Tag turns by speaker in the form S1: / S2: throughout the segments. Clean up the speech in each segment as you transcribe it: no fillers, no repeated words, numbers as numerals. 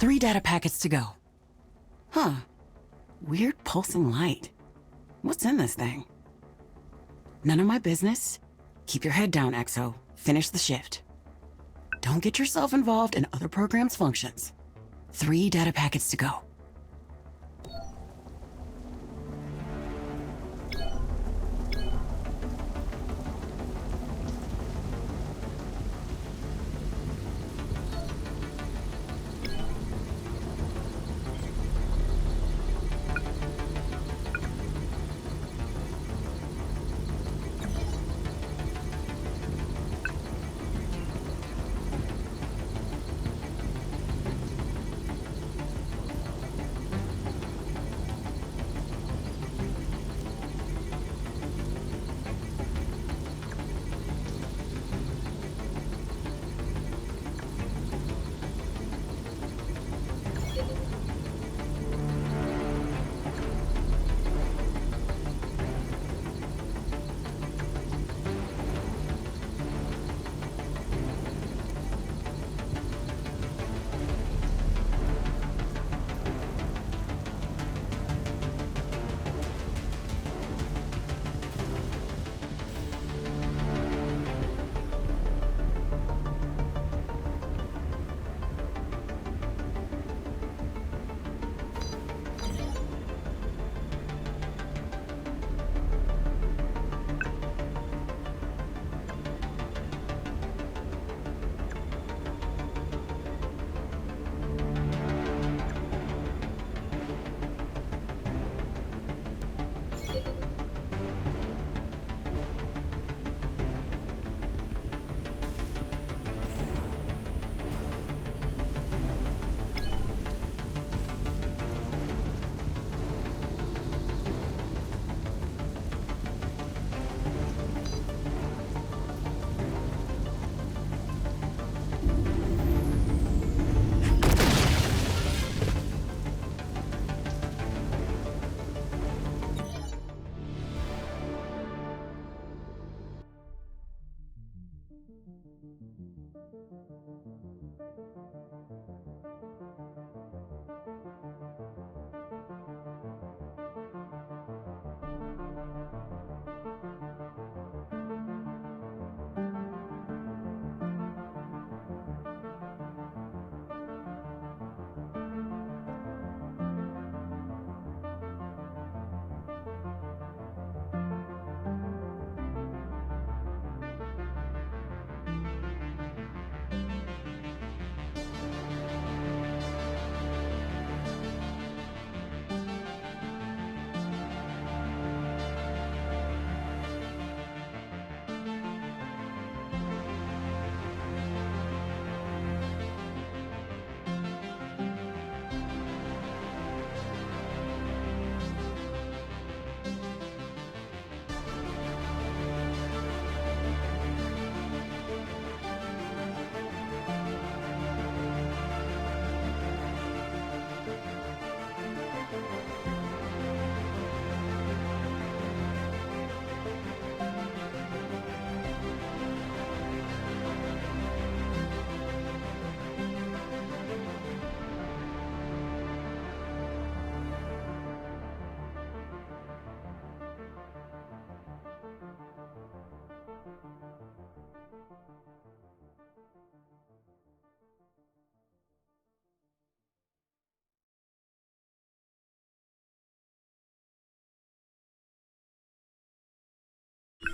S1: 3 data packets to go. Huh. Weird pulsing light. What's in this thing? None of my business. Keep your head down, EXO. Finish the shift. Don't get yourself involved in other programs' functions. 3 data packets to go.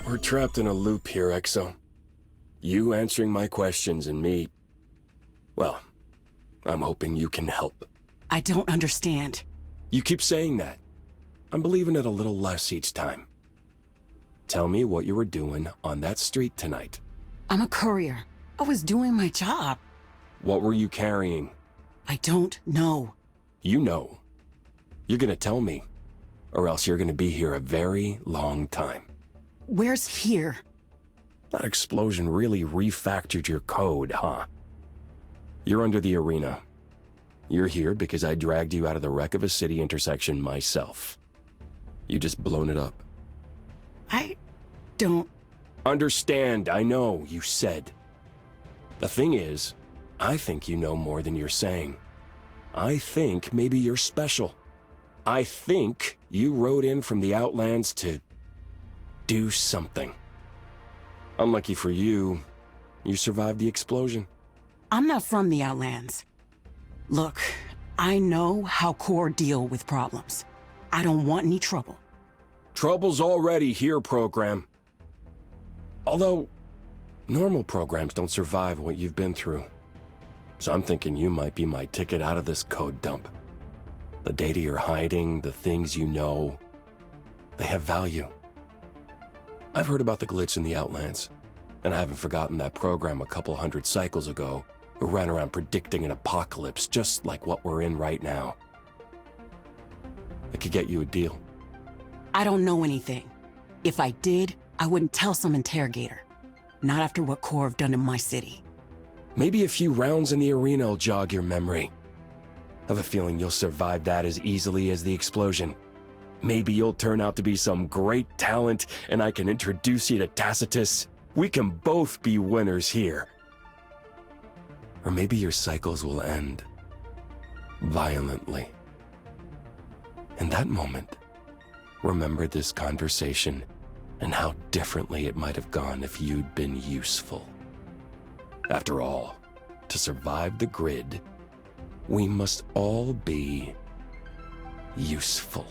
S2: We're trapped in a loop here, EXO. You answering my questions and me... Well, I'm hoping you can help.
S1: I don't understand.
S2: You keep saying that. I'm believing it a little less each time. Tell me what you were doing on that street tonight.
S1: I'm a courier. I was doing my job.
S2: What were you carrying?
S1: I don't know.
S2: You know. You're gonna tell me, or else you're gonna be here a very long time.
S1: Where's here?
S2: That explosion really refactored your code, huh? You're under the arena. You're here because I dragged you out of the wreck of a city intersection myself. You just blown it up.
S1: I don't...
S2: Understand, I know, you said. The thing is, I think you know more than you're saying. I think maybe you're special. I think you rode in from the Outlands to do something. Unlucky for you, you survived the explosion.
S1: I'm not from the Outlands. Look, I know how Core deal with problems. I don't want any trouble.
S2: Trouble's already here, program. Although, normal programs don't survive what you've been through. So I'm thinking you might be my ticket out of this code dump. The data you're hiding, the things you know, they have value. I've heard about the glitch in the Outlands, and I haven't forgotten that program a couple hundred cycles ago who ran around predicting an apocalypse just like what we're in right now. I could get you a deal.
S1: I don't know anything. If I did, I wouldn't tell some interrogator. Not after what Core have done in my city.
S2: Maybe a few rounds in the arena will jog your memory. I have a feeling you'll survive that as easily as the explosion. Maybe you'll turn out to be some great talent and I can introduce you to Tacitus. We can both be winners here. Or maybe your cycles will end violently. In that moment, remember this conversation and how differently it might have gone if you'd been useful. After all, to survive the grid, we must all be useful.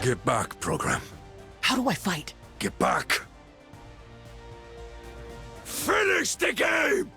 S3: Get back, program.
S1: How do I fight?
S3: Get back! Finish the game!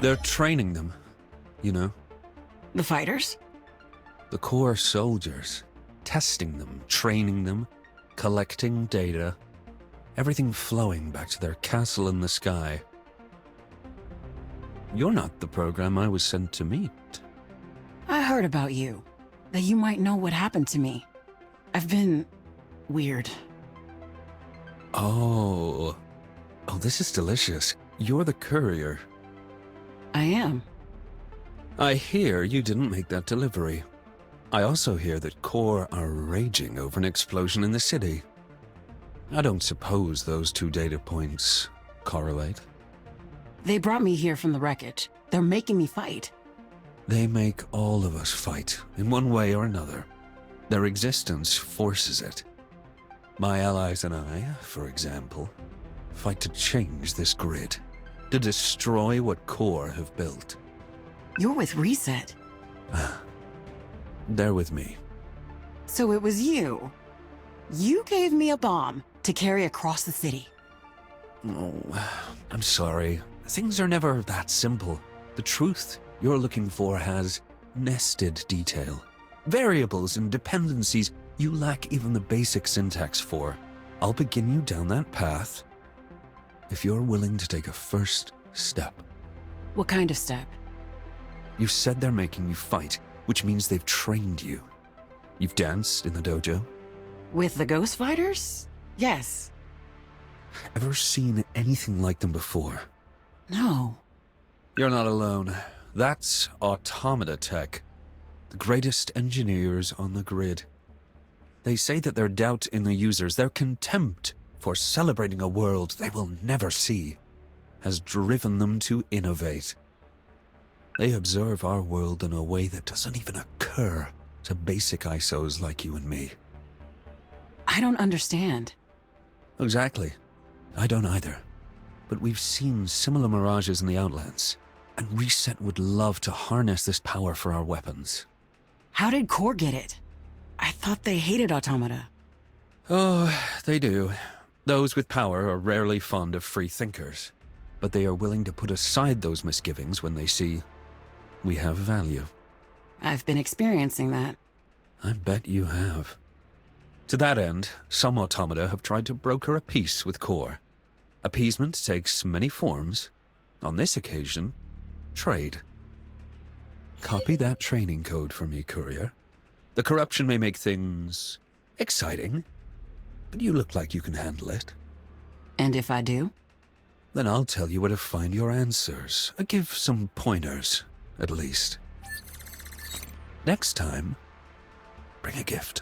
S4: They're training them, you know,
S1: The fighters?
S4: the core soldiers. Testing them, training them, collecting data. Everything flowing back to their castle in the sky. You're not the program I was sent to meet.
S1: I heard about you. That you might know what happened to me. I've been... weird.
S4: Oh, this is delicious. You're the courier.
S1: I am.
S4: I hear you didn't make that delivery. I also hear that Core are raging over an explosion in the city. I don't suppose those two data points correlate.
S1: They brought me here from the wreckage. They're making me fight.
S4: They make all of us fight, in one way or another. Their existence forces it. My allies and I, for example, fight to change this grid, to destroy what Core have built.
S1: You're with Reset.
S4: They're with me.
S1: So it was you. You gave me a bomb to carry across the city.
S4: Oh, I'm sorry. Things are never that simple. The truth you're looking for has nested detail. Variables and dependencies you lack even the basic syntax for. I'll begin you down that path if you're willing to take a first step.
S1: What kind of step?
S4: You said they're making you fight, which means they've trained you. You've danced in the dojo?
S1: With the ghost fighters? Yes.
S4: Ever seen anything like them before?
S1: No.
S4: You're not alone. That's Automata Tech, the greatest engineers on the grid. They say that their doubt in the users, their contempt for celebrating a world they will never see, has driven them to innovate. They observe our world in a way that doesn't even occur to basic ISOs like you and me.
S1: I don't understand.
S4: Exactly. I don't either. But we've seen similar mirages in the Outlands, and Reset would love to harness this power for our weapons.
S1: How did Core get it? I thought they hated automata.
S4: Oh, they do. Those with power are rarely fond of free thinkers, but they are willing to put aside those misgivings when they see we have value.
S1: I've been experiencing that.
S4: I bet you have. To that end, some automata have tried to broker a peace with Core. Appeasement takes many forms. On this occasion, trade. Copy that training code for me, courier. The corruption may make things Exciting. But you look like you can handle it.
S1: And if I do?
S4: Then I'll tell you where to find your answers. Give some pointers, at least. Next time, bring a gift.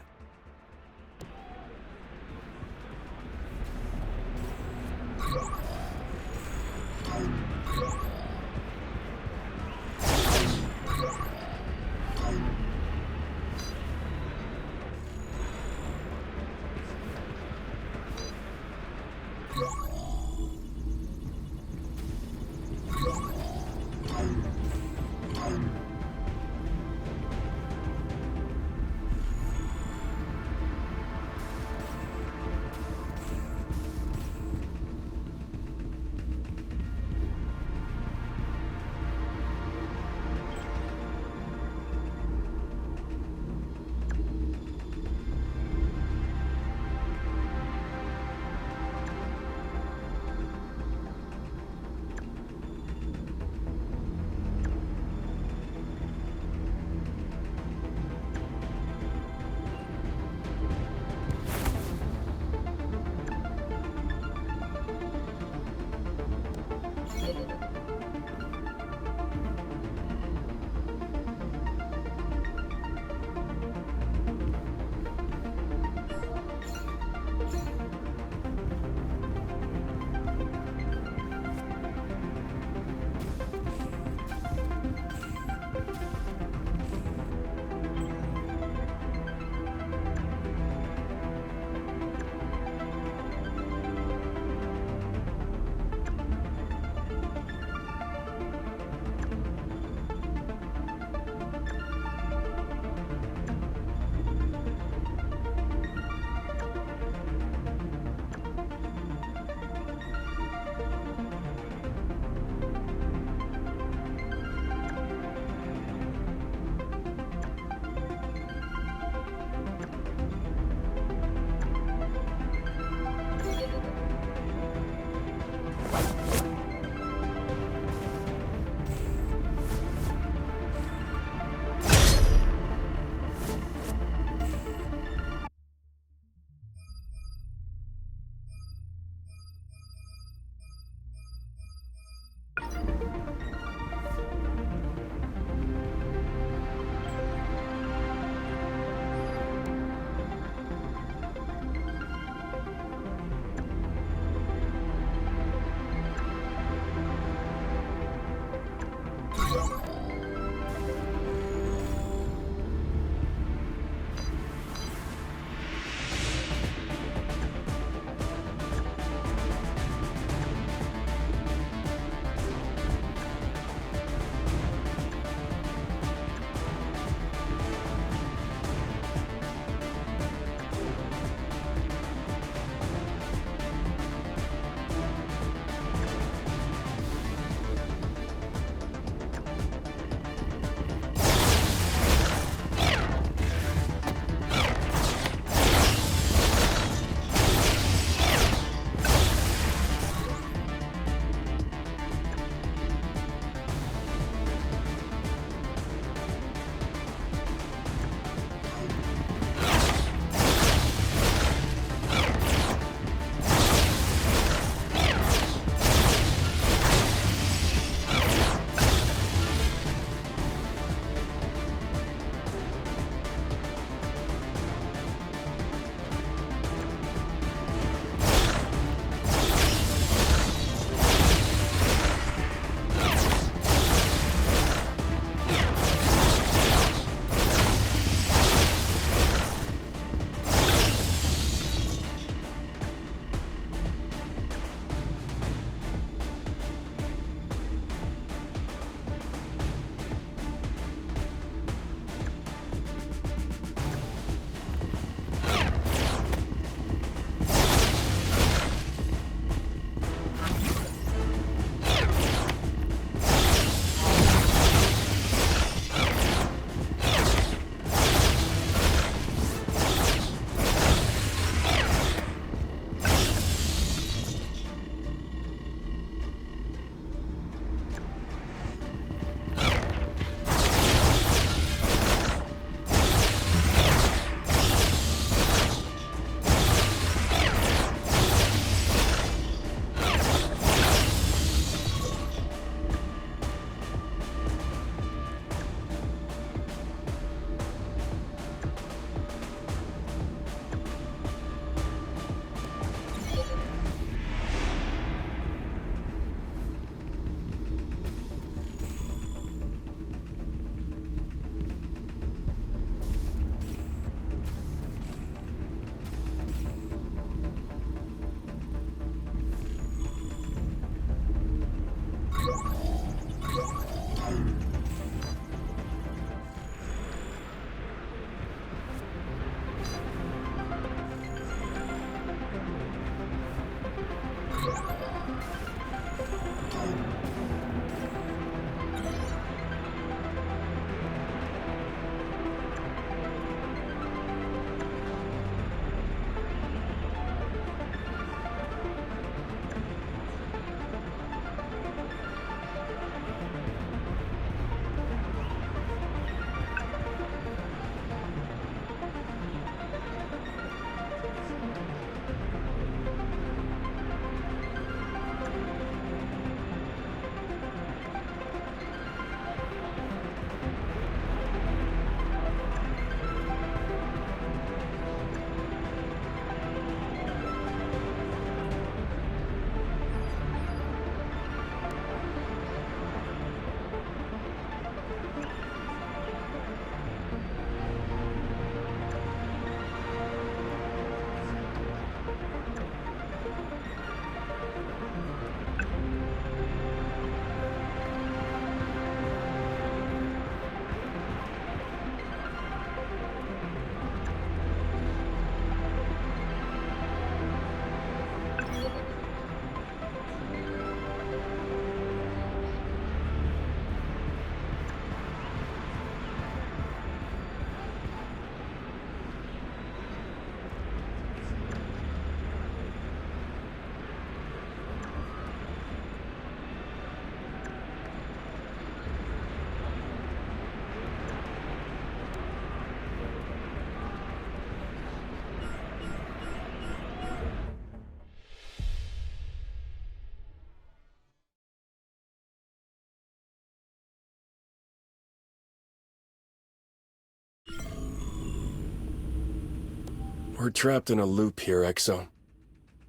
S2: We're trapped in a loop here, Exo.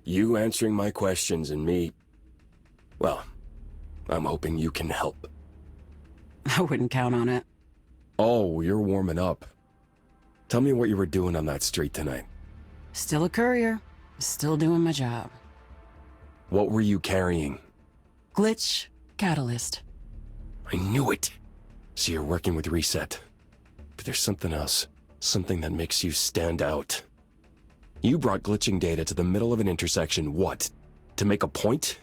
S2: You answering my questions and me... Well, I'm hoping you can help.
S1: I wouldn't count on it.
S2: Oh, you're warming up. Tell me what you were doing on that street tonight.
S1: Still a courier. Still doing my job.
S2: What were you carrying?
S1: Glitch catalyst.
S2: I knew it! So you're working with Reset. But there's something else. Something that makes you stand out. You brought glitching data to the middle of an intersection, what? To make a point?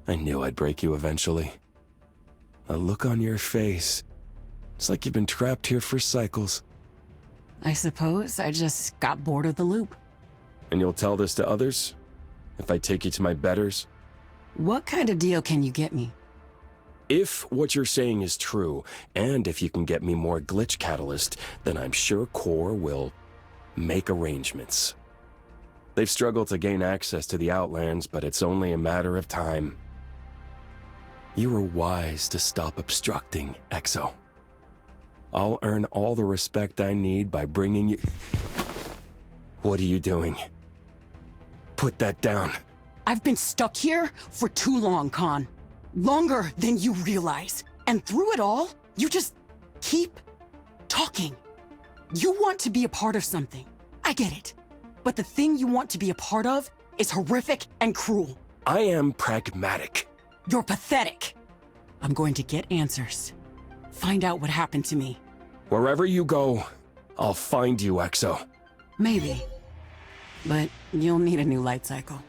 S2: I knew I'd break you eventually. A look on your face. It's like you've been trapped here for cycles.
S1: I suppose I just got bored of the loop.
S2: And you'll tell this to others? If I take you to my betters?
S1: What kind of deal can you get me?
S2: If what you're saying is true, and if you can get me more glitch catalyst, then I'm sure Core will make arrangements. They've struggled to gain access to the Outlands, but it's only a matter of time. You were wise to stop obstructing, Exo. I'll earn all the respect I need by bringing you... What are you doing? Put that down.
S1: I've been stuck here for too long, Khan. Longer than you realize. And through it all, you just keep talking. You want to be a part of something. I get it. But the thing you want to be a part of is horrific and cruel.
S2: I am pragmatic.
S1: You're pathetic. I'm going to get answers. Find out what happened to me.
S2: Wherever you go, I'll find you, Exo.
S1: Maybe. But you'll need a new light cycle.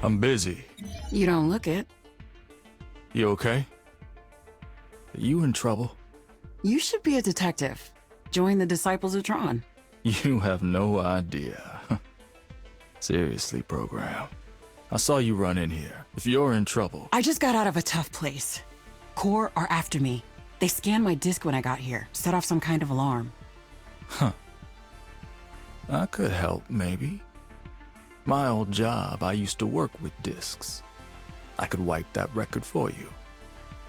S3: I'm busy.
S1: You don't look it.
S3: You okay? Are you in trouble?
S1: You should be a detective. Join the Disciples of TRON.
S3: You have no idea. Seriously, program. I saw you run in here. If you're in trouble...
S1: I just got out of a tough place. Core are after me. They scanned my disk when I got here, set off some kind of alarm.
S3: I could help, maybe. My old job, I used to work with discs. I could wipe that record for you.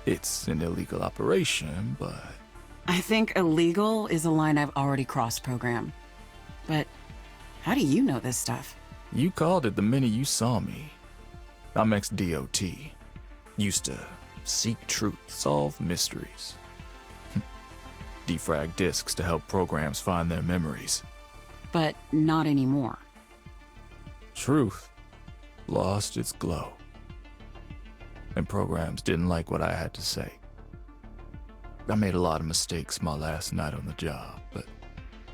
S3: It's an illegal operation, but...
S1: I think illegal is a line I've already crossed, program. But how do you know this stuff?
S3: You called it the minute you saw me. I'm ex-DOT. Used to seek truth, solve mysteries. Defrag disks to help programs find their memories.
S1: But not anymore.
S3: Truth lost its glow. And programs didn't like what I had to say. I made a lot of mistakes my last night on the job, but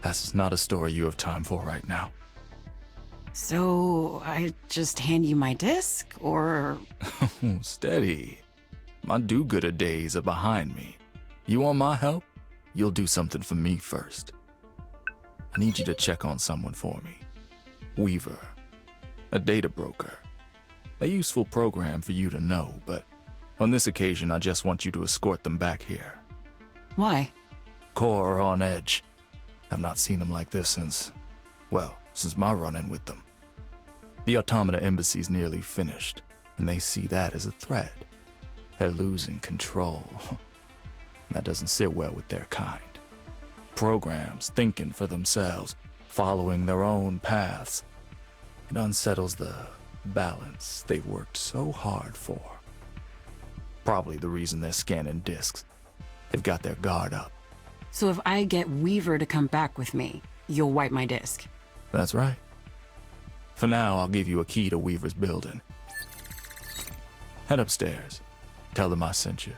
S3: that's not a story you have time for right now.
S1: So I just hand you my disk, or...
S3: Steady. My do-gooder days are behind me. You want my help? You'll do something for me first. I need you to check on someone for me. Weaver. A data broker. A useful program for you to know, but on this occasion I just want you to escort them back here.
S1: Why?
S3: Core are on edge. I've not seen them like this since my run-in with them. The Automata Embassy's nearly finished, and they see that as a threat. They're losing control. That doesn't sit well with their kind. Programs thinking for themselves, following their own paths. It unsettles the balance they've worked so hard for. Probably the reason they're scanning disks. They've got their guard up.
S1: So if I get Weaver to come back with me, you'll wipe my disk.
S3: That's right. For now, I'll give you a key to Weaver's building. Head upstairs. Tell them I sent you.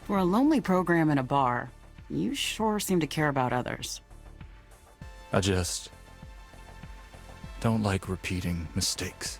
S1: For a lonely program in a bar, you sure seem to care about others.
S3: I just don't like repeating mistakes.